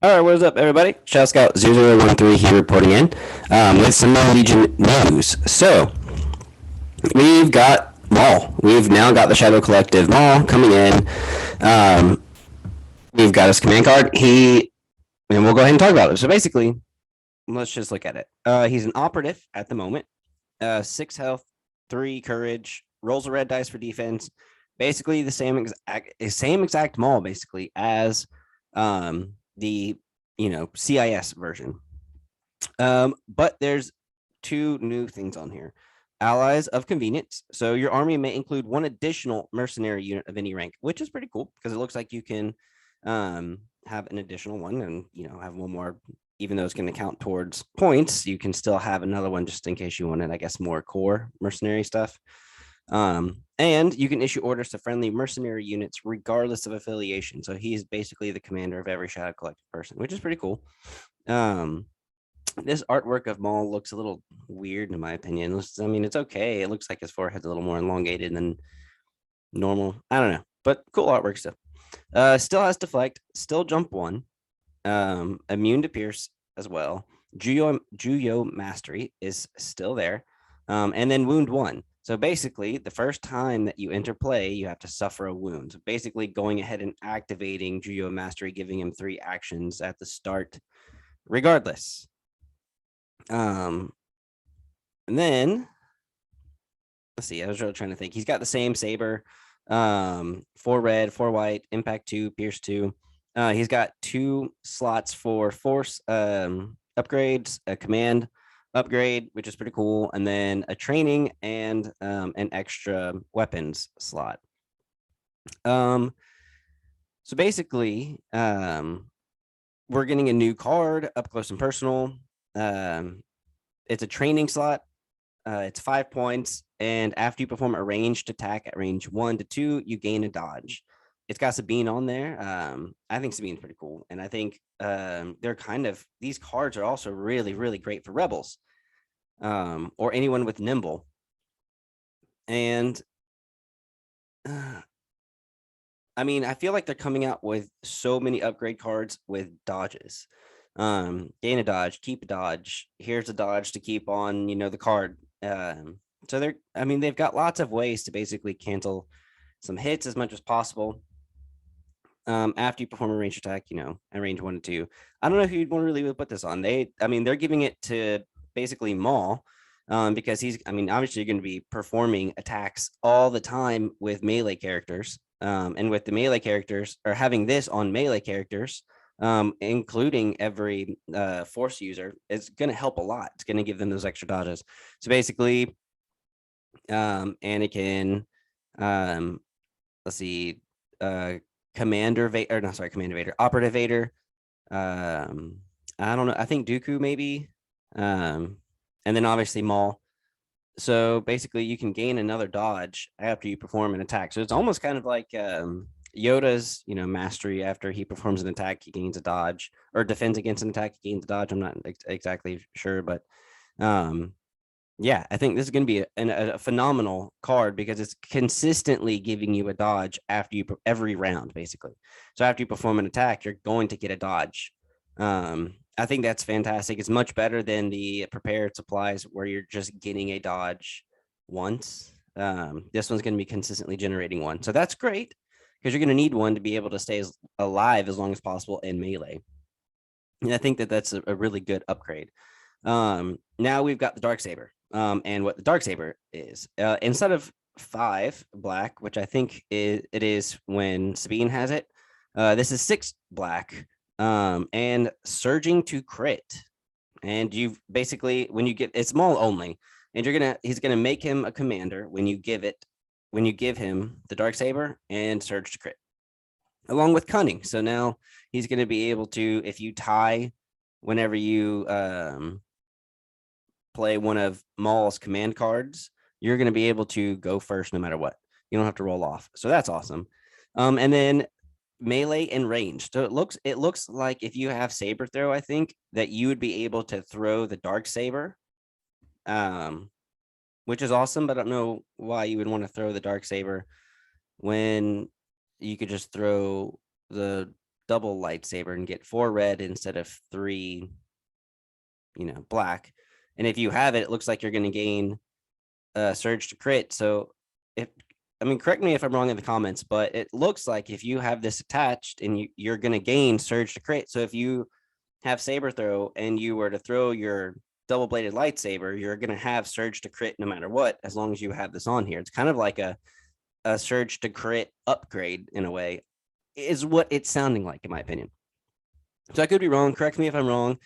All right, what's up, everybody? Shadow Scout 0013 here reporting in with some more Legion news. So, we've got Maul. We've now got the Shadow Collective Maul coming in. Um, we've got his command card. And we'll go ahead and talk about it. So, basically, let's just look at it. He's an operative at the moment. 6 health, 3 courage, rolls a red dice for defense. Basically, the same exact Maul, basically, as the CIS version. But there's two new things on here. Allies of convenience. So your army may include one additional mercenary unit of any rank, which is pretty cool because it looks like you can have an additional one and have one more. Even though it's going to count towards points, you can still have another one just in case you wanted, I guess, more core mercenary stuff. And you can issue orders to friendly mercenary units regardless of affiliation. So he's basically the commander of every Shadow Collective person, which is pretty cool. This artwork of Maul looks a little weird in my opinion. I mean, it's okay. It looks like his forehead's a little more elongated than normal. I don't know, but cool artwork stuff. Still has deflect, still jump 1, immune to pierce as well. Juyo mastery is still there, and then wound 1. So basically, the first time that you enter play, you have to suffer a wound. So basically, going ahead and activating Juyo mastery, giving him 3 actions at the start, regardless. And then let's see. I was really trying to think. He's got the same Saber, 4 red, 4 white, impact 2, pierce 2. He's got 2 slots for force upgrades, a command upgrade, which is pretty cool, and then a training and an extra weapons slot. So basically, we're getting a new card, up close and personal. It's a training slot. It's 5 points, and after you perform a ranged attack at range 1 to 2, you gain a dodge. It's got Sabine on there. I think Sabine's pretty cool, and I think they're these cards are also really, really great for rebels, or anyone with nimble. And I mean, I feel like they're coming out with so many upgrade cards with dodges. Gain a dodge, keep a dodge. Here's a dodge to keep on, the card. So they've got lots of ways to basically cancel some hits as much as possible. After you perform a range attack, at range 1 to 2. I don't know if you'd want to really put this on. They're giving it to basically Maul, because obviously you're going to be performing attacks all the time with melee characters. And with the melee characters, or having this on melee characters, including every force user, it's going to help a lot. It's going to give them those extra dodges. So basically, Anakin, let's see, Commander Vader, Operative Vader. I don't know. I think Dooku maybe, and then obviously Maul. So basically, you can gain another dodge after you perform an attack. So it's almost kind of like Yoda's, mastery. After he performs an attack, he gains a dodge, or defends against an attack, he gains a dodge. I'm not exactly sure, but yeah, I think this is going to be a phenomenal card because it's consistently giving you a dodge after every round, basically. So after you perform an attack, you're going to get a dodge. I think that's fantastic. It's much better than the prepared supplies where you're just getting a dodge once. This one's going to be consistently generating one. So that's great because you're going to need one to be able to stay alive as long as possible in melee. And I think that's a really good upgrade. Now we've got the Dark Saber. And what the Dark Saber is, instead of 5 black, which I think it is when Sabine has it, this is 6 black, and surging to crit. And you've basically, when you get, it's Maul only, and he's gonna make him a commander when you give him the Dark Saber and surge to crit, along with cunning. So now he's gonna be able to, if you tie, whenever you play one of Maul's command cards, you're going to be able to go first no matter what. You don't have to roll off. So that's awesome. And then melee and range. So it looks like if you have saber throw, I think that you would be able to throw the dark saber, which is awesome. But I don't know why you would want to throw the dark saber when you could just throw the double lightsaber and get 4 red instead of 3, black. And if you have it, it looks like you're going to gain surge to crit. So correct me if I'm wrong in the comments, but it looks like if you have this attached and you're going to gain surge to crit. So if you have saber throw and you were to throw your double bladed lightsaber, you're going to have surge to crit no matter what, as long as you have this on here. It's kind of like a surge to crit upgrade in a way, is what it's sounding like, in my opinion. So I could be wrong. Correct me if I'm wrong.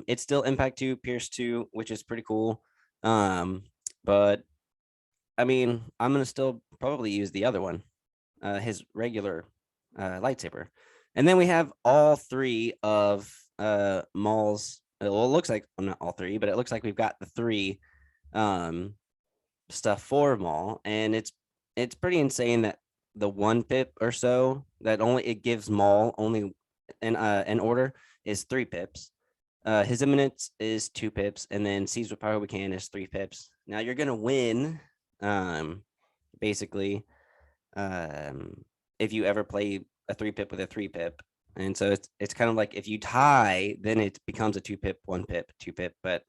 It's still impact 2, pierce 2, which is pretty cool. But I mean, I'm gonna still probably use the other one, his regular lightsaber. And then we have all 3 of Maul's. Well, it looks like not all 3, but it looks like we've got the 3 stuff for Maul, and it's pretty insane that the 1 pip or so that only it gives Maul only in order is 3 pips. His imminence is 2 pips, and then seize what power we can is 3 pips. Now you're gonna win, basically, if you ever play a 3 pip with a 3 pip. And so it's kind of like if you tie, then it becomes a 2 pip, 1 pip, 2 pip, but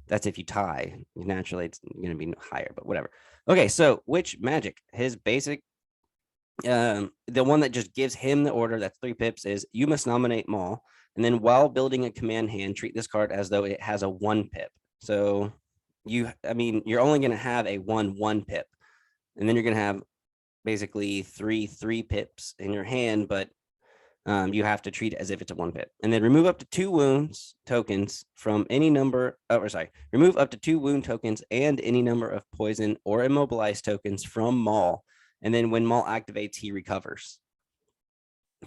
that's if you tie. Naturally, it's going to be higher, but whatever. Okay, so which magic? His basic, the one that just gives him the order, that's 3 pips, is you must nominate Maul. And then while building a command hand, treat this card as though it has a 1 pip. So you're only going to have a 1 pip. And then you're going to have basically 3 pips in your hand, but you have to treat it as if it's a 1 pip. And then remove up to 2 wounds tokens from any number. Remove up to 2 wound tokens and any number of poison or immobilized tokens from Maul. And then when Maul activates, he recovers.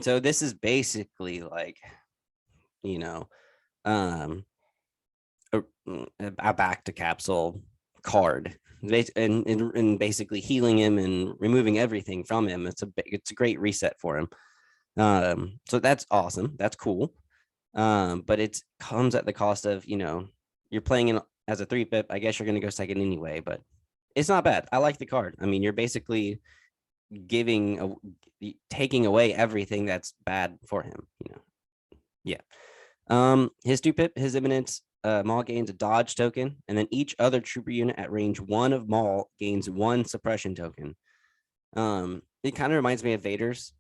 So this is basically like, a back to capsule card, and basically healing him and removing everything from him. It's a great reset for him. So that's awesome. That's cool. But it comes at the cost of, you're playing in as a 3 pip. I guess you're going to go second anyway, but it's not bad. I like the card. I mean, you're basically taking away everything that's bad for him, Yeah. His 2 pip, his imminence, Maul gains a dodge token, and then each other trooper unit at range 1 of Maul gains 1 suppression token. It kind of reminds me of Vader's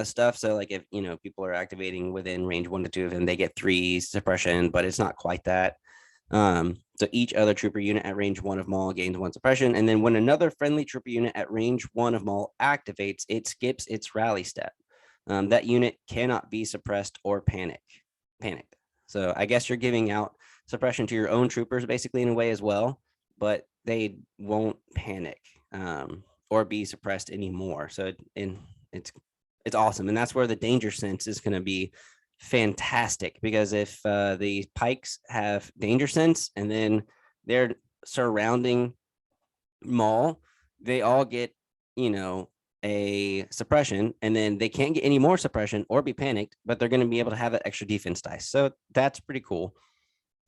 stuff. So like if people are activating within range 1 to 2 of him, they get 3 suppression, but it's not quite that. So each other trooper unit at range 1 of Maul gains 1 suppression, and then when another friendly trooper unit at range 1 of Maul activates, it skips its rally step. That unit cannot be suppressed or panicked. So I guess you're giving out suppression to your own troopers basically in a way as well, but they won't panic or be suppressed anymore. So it's awesome. And that's where the danger sense is going to be fantastic, because if the pikes have danger sense and then they're surrounding Maul, they all get, a suppression, and then they can't get any more suppression or be panicked, but they're going to be able to have that extra defense dice. So that's pretty cool.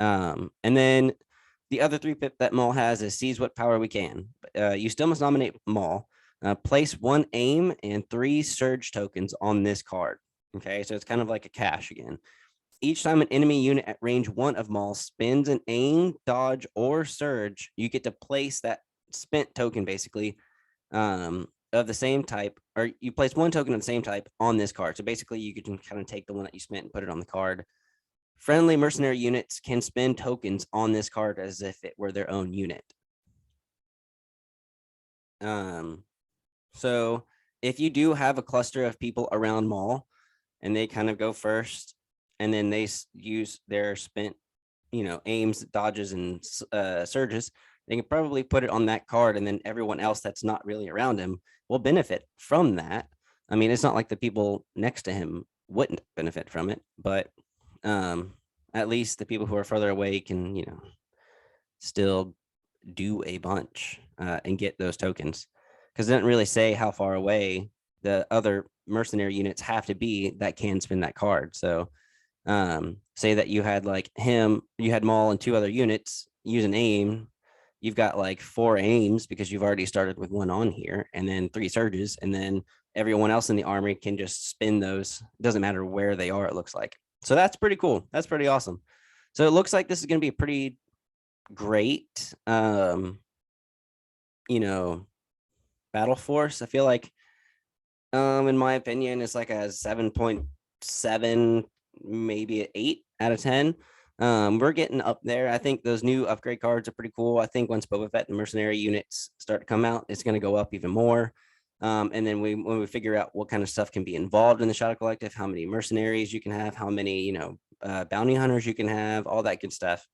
And then the other 3 pip that Maul has is seize what power we can. You still must nominate Maul. Place 1 aim and 3 surge tokens on this card. Okay, so it's kind of like a cache again. Each time an enemy unit at range 1 of Maul spends an aim, dodge, or surge, you get to place that spent token basically of the same type, or you place 1 token of the same type on this card. So basically you can kind of take the one that you spent and put it on the card. Friendly mercenary units can spend tokens on this card as if it were their own unit. So if you do have a cluster of people around Maul and they kind of go first, and then they use their spent, aims, dodges, and surges, they can probably put it on that card, and then everyone else that's not really around him will benefit from that. I mean, it's not like the people next to him wouldn't benefit from it, but at least the people who are further away can, still do a bunch and get those tokens, because it doesn't really say how far away the other mercenary units have to be that can spin that card. So say that you had Maul and 2 other units use an aim. You've got like 4 aims because you've already started with 1 on here, and then 3 surges, and then everyone else in the army can just spin those. It doesn't matter where they are, it looks like. So that's pretty cool. That's pretty awesome. So it looks like this is going to be a pretty great, you know, battle force. I feel like, in my opinion, it's like a 7.7, maybe an 8 out of 10. We're getting up there. I think those new upgrade cards are pretty cool. I think once Boba Fett and mercenary units start to come out, it's going to go up even more. And then when we figure out what kind of stuff can be involved in the Shadow Collective, how many mercenaries you can have, how many, bounty hunters you can have, all that good stuff.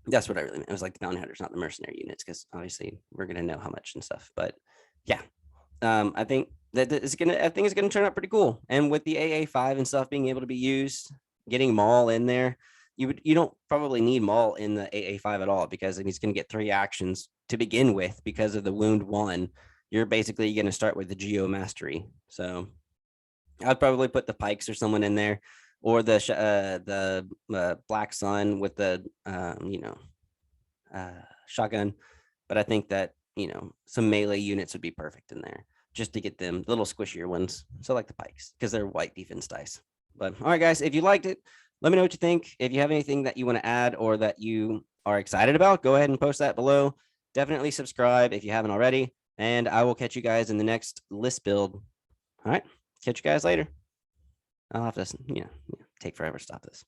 That's what I really meant. It was like the bounty hunters, not the mercenary units, because obviously we're gonna know how much and stuff. But yeah, I think that it's gonna turn out pretty cool. And with the AA5 and stuff being able to be used, getting Maul in there, you don't probably need Maul in the AA5 at all, because he's gonna get 3 actions to begin with because of the wound 1. You're basically gonna start with the Geo Mastery. So I'd probably put the Pikes or someone in there, or the Black Sun with the shotgun. But I think that some melee units would be perfect in there, just to get them little squishier ones. So like the Pikes, because they're white defense dice. But all right, guys, if you liked it, let me know what you think. If you have anything that you want to add or that you are excited about, go ahead and post that below. Definitely subscribe if you haven't already, and I will catch you guys in the next list build. All right, catch you guys later. I'll have to take forever to stop this.